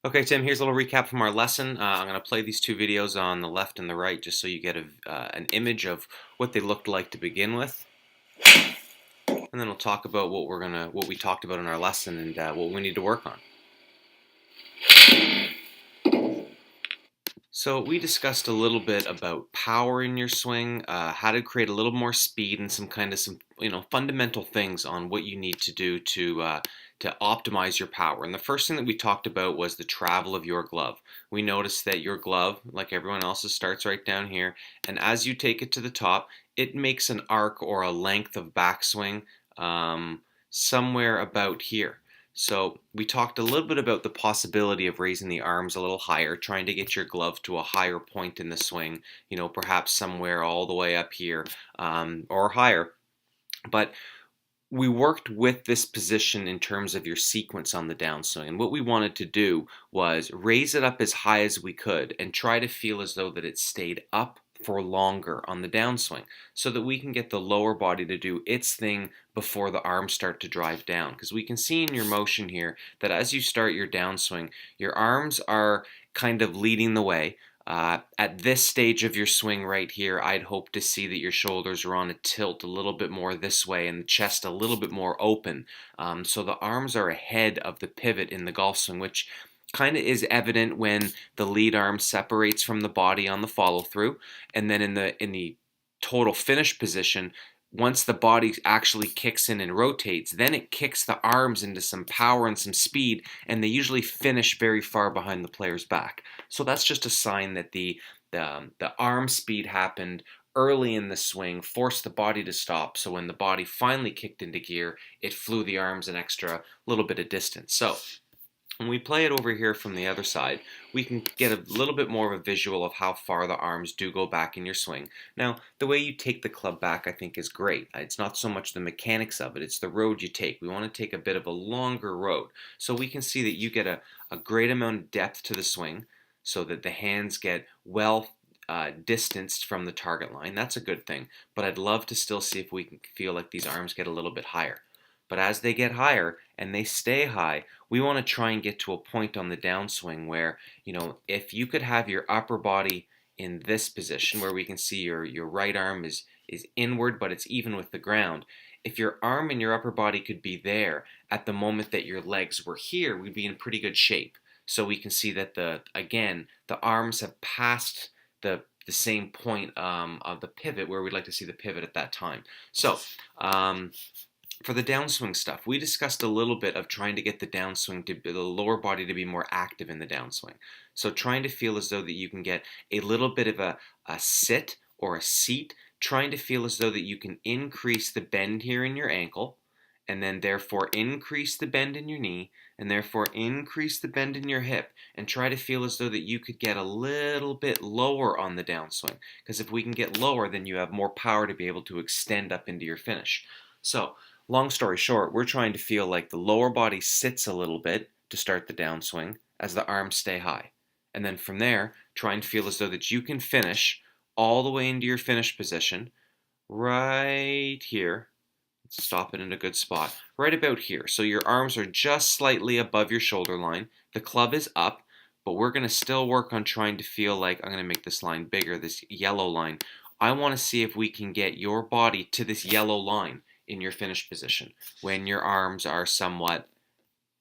Okay, Tim, here's a little recap from our lesson. I'm going to play these two videos on the left and the right just so you get an image of what they looked like to begin with. And then we'll talk about what we talked about in our lesson and what we need to work on. So we discussed a little bit about power in your swing, how to create a little more speed, and some fundamental things on what you need to do to optimize your power. And the first thing that we talked about was the travel of your glove. We noticed that your glove, like everyone else's, starts right down here, and as you take it to the top, it makes an arc or a length of backswing somewhere about here. So we talked a little bit about the possibility of raising the arms a little higher, trying to get your glove to a higher point in the swing, perhaps somewhere all the way up here or higher. But we worked with this position in terms of your sequence on the downswing. And what we wanted to do was raise it up as high as we could and try to feel as though that it stayed up for longer on the downswing so that we can get the lower body to do its thing before the arms start to drive down. Because we can see in your motion here that as you start your downswing, your arms are kind of leading the way. At this stage of your swing right here, I'd hope to see that your shoulders are on a tilt a little bit more this way and the chest a little bit more open. So the arms are ahead of the pivot in the golf swing, which kind of is evident when the lead arm separates from the body on the follow through, and then in the total finish position, once the body actually kicks in and rotates, then it kicks the arms into some power and some speed, and they usually finish very far behind the player's back. So that's just a sign that the arm speed happened early in the swing, forced the body to stop, so when the body finally kicked into gear, it flew the arms an extra little bit of distance. So when we play it over here from the other side, we can get a little bit more of a visual of how far the arms do go back in your swing. Now, the way you take the club back, I think, is great. It's not so much the mechanics of it, it's the road you take. We want to take a bit of a longer road. So we can see that you get a great amount of depth to the swing so that the hands get well distanced from the target line. That's a good thing. But I'd love to still see if we can feel like these arms get a little bit higher. But as they get higher and they stay high, we want to try and get to a point on the downswing where, if you could have your upper body in this position where we can see your right arm is inward, but it's even with the ground. If your arm and your upper body could be there at the moment that your legs were here, we'd be in pretty good shape. So we can see that the arms have passed the same point of the pivot where we'd like to see the pivot at that time. So for the downswing stuff, we discussed a little bit of trying to get the downswing, the lower body to be more active in the downswing. So trying to feel as though that you can get a little bit of a sit or a seat, trying to feel as though that you can increase the bend here in your ankle, and then therefore increase the bend in your knee, and therefore increase the bend in your hip, and try to feel as though that you could get a little bit lower on the downswing. Because if we can get lower, then you have more power to be able to extend up into your finish. So, long story short, we're trying to feel like the lower body sits a little bit to start the downswing as the arms stay high. And then from there, try and feel as though that you can finish all the way into your finish position right here. Let's stop it in a good spot. Right about here. So your arms are just slightly above your shoulder line. The club is up, but we're going to still work on trying to feel like, I'm going to make this line bigger, this yellow line. I want to see if we can get your body to this yellow line in your finish position when your arms are somewhat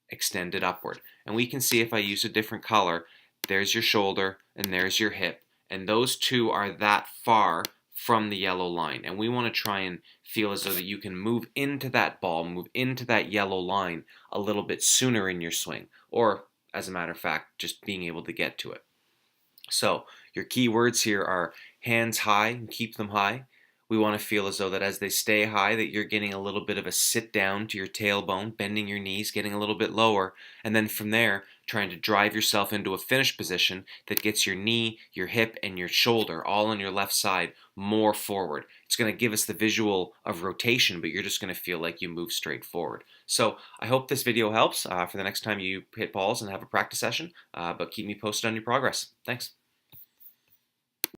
extended upward. And we can see if I use a different color, there's your shoulder and there's your hip. And those two are that far from the yellow line. And we want to try and feel as though that you can move into that ball, move into that yellow line a little bit sooner in your swing. Or, as a matter of fact, just being able to get to it. So, your key words here are hands high and keep them high. We want to feel as though that as they stay high that you're getting a little bit of a sit down to your tailbone, bending your knees, getting a little bit lower, and then from there trying to drive yourself into a finish position that gets your knee, your hip, and your shoulder all on your left side more forward. It's going to give us the visual of rotation, but you're just going to feel like you move straight forward. So I hope this video helps for the next time you hit balls and have a practice session, but keep me posted on your progress. Thanks.